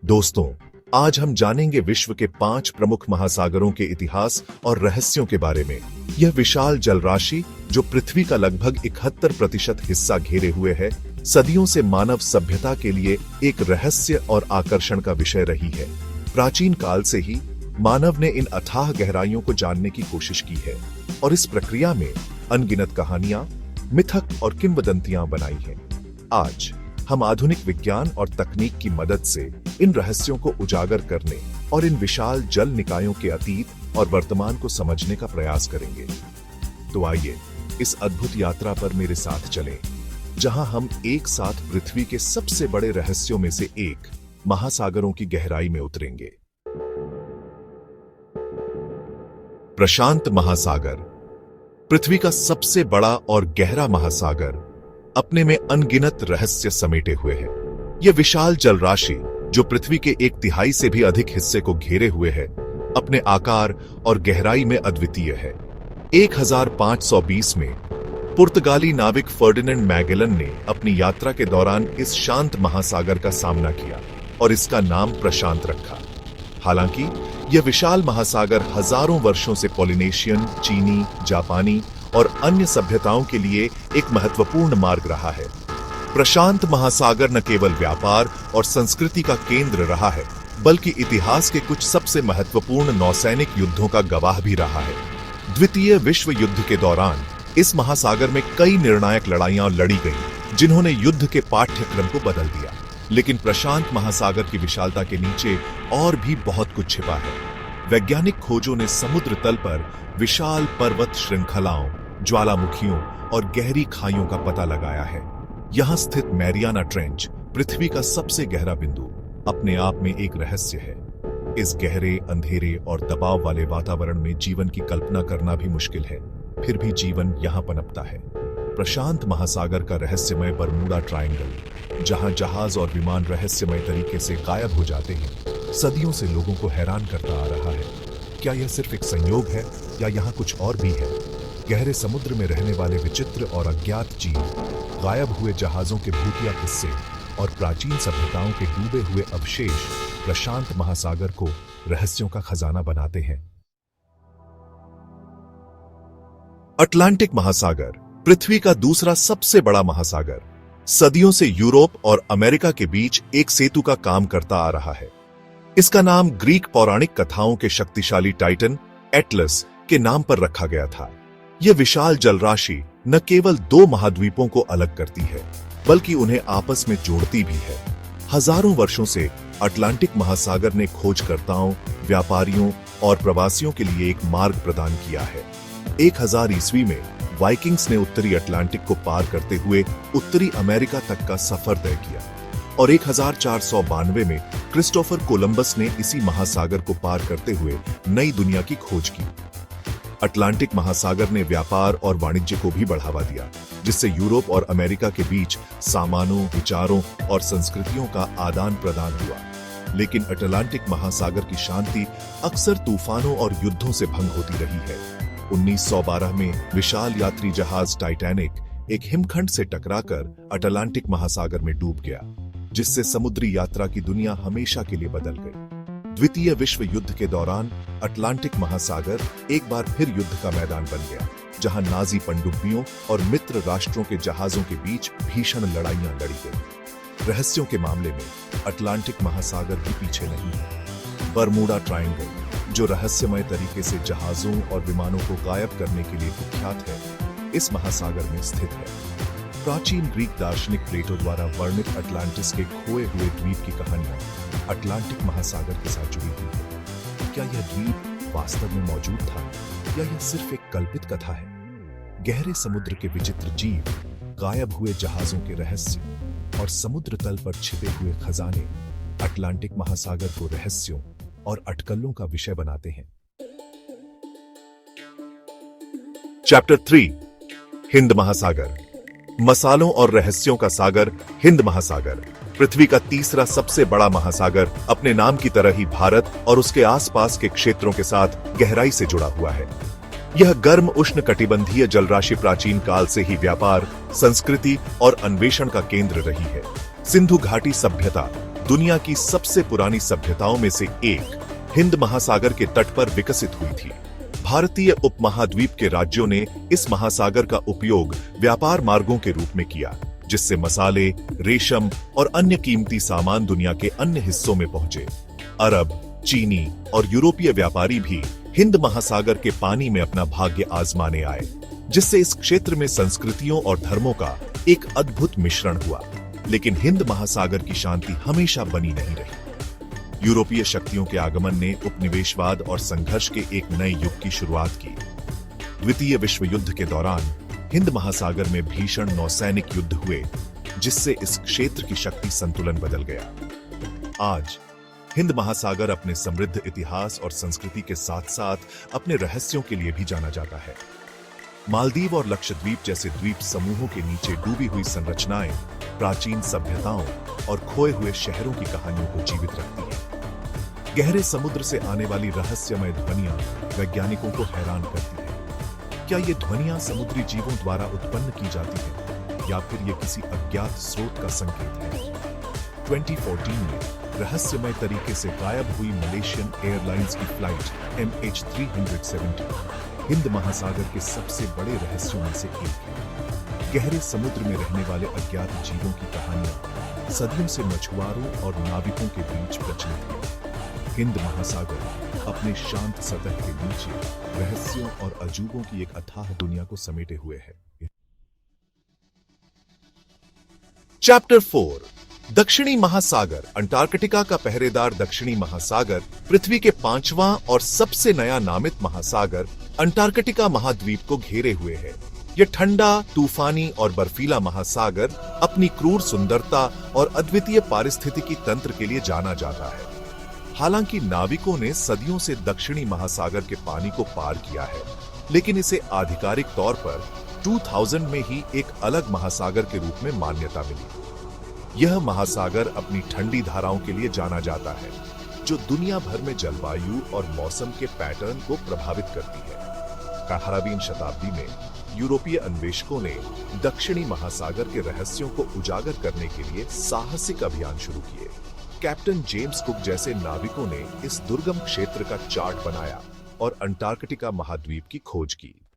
दोस्तों, आज हम जानेंगे विश्व के 5 प्रमुख महासागरों के इतिहास और रहस्यों के बारे में। यह विशाल जलराशि, जो पृथ्वी का लगभग 71% हिस्सा घेरे हुए है, सदियों से मानव सभ्यता के लिए एक रहस्य और आकर्षण का विषय रही है। प्राचीन काल से ही मानव ने इन अथाह गहराइयों को जानने की कोशिश की है और इस प्रक्रिया में अनगिनत कहानियां, मिथक और किंवदंतियां बनाई हैं। आज हम आधुनिक विज्ञान और तकनीक की मदद से इन रहस्यों को उजागर करने और इन विशाल जल निकायों के अतीत और वर्तमान को समझने का प्रयास करेंगे। तो आइए इस अद्भुत यात्रा पर मेरे साथ चलें, जहां हम एक साथ पृथ्वी के सबसे बड़े रहस्यों में से एक महासागरों की गहराई में उतरेंगे। प्रशांत महासागर, पृथ्वी का सबसे बड़ा और गहरा महासागर, अपने में अनगिनत रहस्य समेटे हुए है। यह विशाल जलराशि, जो पृथ्वी के 1/3 से भी अधिक हिस्से को घेरे हुए है, अपने आकार और गहराई में अद्वितीय है। 1520 में पुर्तगाली नाविक फर्डिनेंड मैगेलन ने अपनी यात्रा के दौरान इस शांत महासागर का सामना किया और इसका नाम प्रशांत रखा। हालांकि यह विशाल महासागर हजारों वर्षों से पॉलिनेशियन, चीनी, जापानी और अन्य सभ्यताओं के लिए एक महत्वपूर्ण मार्ग रहा है। प्रशांत महासागर न केवल व्यापार और संस्कृति का केंद्र रहा है, बल्कि इतिहास के कुछ सबसे महत्वपूर्ण नौसैनिक युद्धों का गवाह भी रहा है। द्वितीय विश्व युद्ध के दौरान इस महासागर में कई निर्णायक लड़ाइयां लड़ी गईं, जिन्होंने युद्ध के पाठ्यक्रम को बदल दिया। लेकिन प्रशांत महासागर की विशालता के नीचे और भी बहुत कुछ छिपा है। वैज्ञानिक खोजों ने समुद्र तल पर विशाल पर्वत श्रृंखलाओं, ज्वालामुखियों और गहरी खाइयों का पता लगाया है। यहां स्थित मैरियाना ट्रेंच, पृथ्वी का सबसे गहरा बिंदु, अपने आप में एक रहस्य है। इस गहरे, अंधेरे और दबाव वाले वातावरण में जीवन की कल्पना करना भी मुश्किल है, फिर भी जीवन यहां पनपता है। प्रशांत महासागर का रहस्यमय बरमूडा ट्रायंगल, जहां जहाज और विमान रहस्यमय तरीके से गायब हो जाते हैं, सदियों से लोगों को हैरान करता आ रहा है। क्या यह सिर्फ एक संयोग है या यहाँ कुछ और भी है? गहरे समुद्र में रहने वाले विचित्र और अज्ञात जीव, गायब हुए जहाजों के भूतिया किस्से और प्राचीन सभ्यताओं के डूबे हुए अवशेष प्रशांत महासागर को रहस्यों का खजाना बनाते हैं। अटलांटिक महासागर, पृथ्वी का दूसरा सबसे बड़ा महासागर, सदियों से यूरोप और अमेरिका के बीच एक सेतु का काम करता आ रहा है। इसका नाम ग्रीक पौराणिक कथाओं के शक्तिशाली टाइटन एटलस के नाम पर रखा गया था। यह विशाल जलराशि न केवल 2 महाद्वीपों को अलग करती है, बल्कि उन्हें आपस में जोड़ती भी है। हजारों वर्षों से अटलांटिक महासागर ने खोजकर्ताओं, व्यापारियों और प्रवासियों के लिए एक मार्ग प्रदान किया है। 1000 ईस्वी में वाइकिंग्स ने उत्तरी अटलांटिक को पार करते हुए उत्तरी अमेरिका तक का सफर तय किया और 1492 में क्रिस्टोफर कोलंबस ने इसी महासागर को पार करते हुए नई दुनिया की खोज की। अटलांटिक महासागर ने व्यापार और वाणिज्य को भी बढ़ावा दिया, जिससे यूरोप और अमेरिका के बीच सामानों, विचारों और संस्कृतियों का आदान प्रदान हुआ। लेकिन अटलांटिक महासागर की शांति अक्सर तूफानों और युद्धों से भंग होती रही है। 1912 में विशाल यात्री जहाज टाइटैनिक एक हिमखंड से टकराकर अटलांटिक महासागर में डूब गया, जिससे समुद्री यात्रा की दुनिया हमेशा के लिए बदल गई। द्वितीय विश्व युद्ध के दौरान अटलांटिक महासागर एक बार फिर युद्ध का मैदान बन गया, जहां नाजी पनडुब्बियों और मित्र राष्ट्रों के जहाजों के बीच भीषण लड़ाइयां लड़ी गई। रहस्यों के मामले में अटलांटिक महासागर भी पीछे नहीं है। बरमूडा ट्रायंगल, जो रहस्यमय तरीके से जहाजों और विमानों को गायब करने के लिए कुख्यात है, इस महासागर में स्थित है। प्राचीन ग्रीक दार्शनिक प्लेटो द्वारा वर्णित अटलांटिस के खोए हुए द्वीप की कहानियां अटलांटिक महासागर के साथ जुड़ी हुई है। क्या यह द्वीप वास्तव में मौजूद था या यह सिर्फ एक कल्पित कथा है? गहरे समुद्र के विचित्र जीव, गायब हुए जहाजों के रहस्य और समुद्र तल पर छिपे हुए खजाने अटलांटिक महासागर को रहस्यों और अटकलों का विषय बनाते हैं। चैप्टर 3, हिंद महासागर, मसालों और रहस्यों का सागर। हिंद महासागर, पृथ्वी का तीसरा सबसे बड़ा महासागर, अपने नाम की तरह ही भारत और उसके आसपास के क्षेत्रों के साथ गहराई से जुड़ा हुआ है। यह गर्म उष्णकटिबंधीय जलराशि प्राचीन काल से ही व्यापार, संस्कृति और अन्वेषण का केंद्र रही है। सिंधु घाटी सभ्यता दुनिया की सबसे पुरानी सभ्यताओं में से एक हिंद महासागर के तट पर विकसित हुई थी। भारतीय उपमहाद्वीप के राज्यों ने इस महासागर का उपयोग व्यापार मार्गों के रूप में किया, जिससे मसाले, रेशम और अन्य कीमती सामान दुनिया के अन्य हिस्सों में पहुंचे। अरब, चीनी और यूरोपीय व्यापारी भी हिंद महासागर के पानी में अपना भाग्य आजमाने आए, जिससे इस क्षेत्र में संस्कृतियों और धर्मों का एक अद्भुत मिश्रण हुआ। लेकिन हिंद महासागर की शांति हमेशा बनी नहीं रही। यूरोपीय शक्तियों के आगमन ने उपनिवेशवाद और संघर्ष के एक नए युग की शुरुआत की। द्वितीय विश्व युद्ध के दौरान हिंद महासागर में भीषण नौसैनिक युद्ध हुए, जिससे इस क्षेत्र की शक्ति संतुलन बदल गया। आज हिंद महासागर अपने समृद्ध इतिहास और संस्कृति के साथ साथ अपने रहस्यों के लिए भी जाना जाता है। मालदीव और लक्षद्वीप जैसे द्वीप समूहों के नीचे डूबी हुई संरचनाएं प्राचीन सभ्यताओं और खोए हुए शहरों की कहानियों को जीवित रखती हैं। गहरे समुद्र से आने वाली रहस्यमय ध्वनियां वैज्ञानिकों को हैरान करती हैं। क्या ये ध्वनियां समुद्री जीवों द्वारा उत्पन्न की जाती हैं, या फिर ये किसी अज्ञात स्रोत का संकेत है? 2014 में रहस्यमय तरीके से गायब हुई मलेशियन एयरलाइंस की फ्लाइट MH370 हिंद महासागर के सबसे बड़े रहस्यों में से एक है। गहरे समुद्र में रहने वाले अज्ञात जीवों की कहानियां सदियों से मछुआरों और नाविकों के बीच प्रचलित है। हिंद महासागर अपने शांत सतह के नीचे रहस्यों और अजूबों की एक अथाह दुनिया को समेटे हुए है। चैप्टर 4, दक्षिणी महासागर। अंटार्कटिका का पहरेदार दक्षिणी महासागर पृथ्वी के 5वां और सबसे नया नामित महासागर अंटार्कटिका महाद्वीप को घेरे हुए है। यह ठंडा, तूफानी और बर्फीला महासागर अपनी क्रूर सुंदरता और अद्वितीय पारिस्थितिकी तंत्र के लिए जाना जाता है। हालांकि नाविकों ने सदियों से दक्षिणी महासागर के पानी को पार किया है, लेकिन इसे आधिकारिक तौर पर 2000 में ही एक अलग महासागर के रूप में मान्यता मिली। यह महासागर अपनी ठंडी धाराओं के लिए जाना जाता है, जो दुनिया भर में जलवायु और मौसम के पैटर्न को प्रभावित करती है। 18वीं शताब्दी में यूरोपीय अन्वेषकों ने दक्षिणी महासागर के रहस्यों को उजागर करने के लिए साहसिक अभियान शुरू किए। कैप्टन जेम्स कुक जैसे नाविकों ने इस दुर्गम क्षेत्र का चार्ट बनाया और अंटार्कटिका महाद्वीप की खोज की।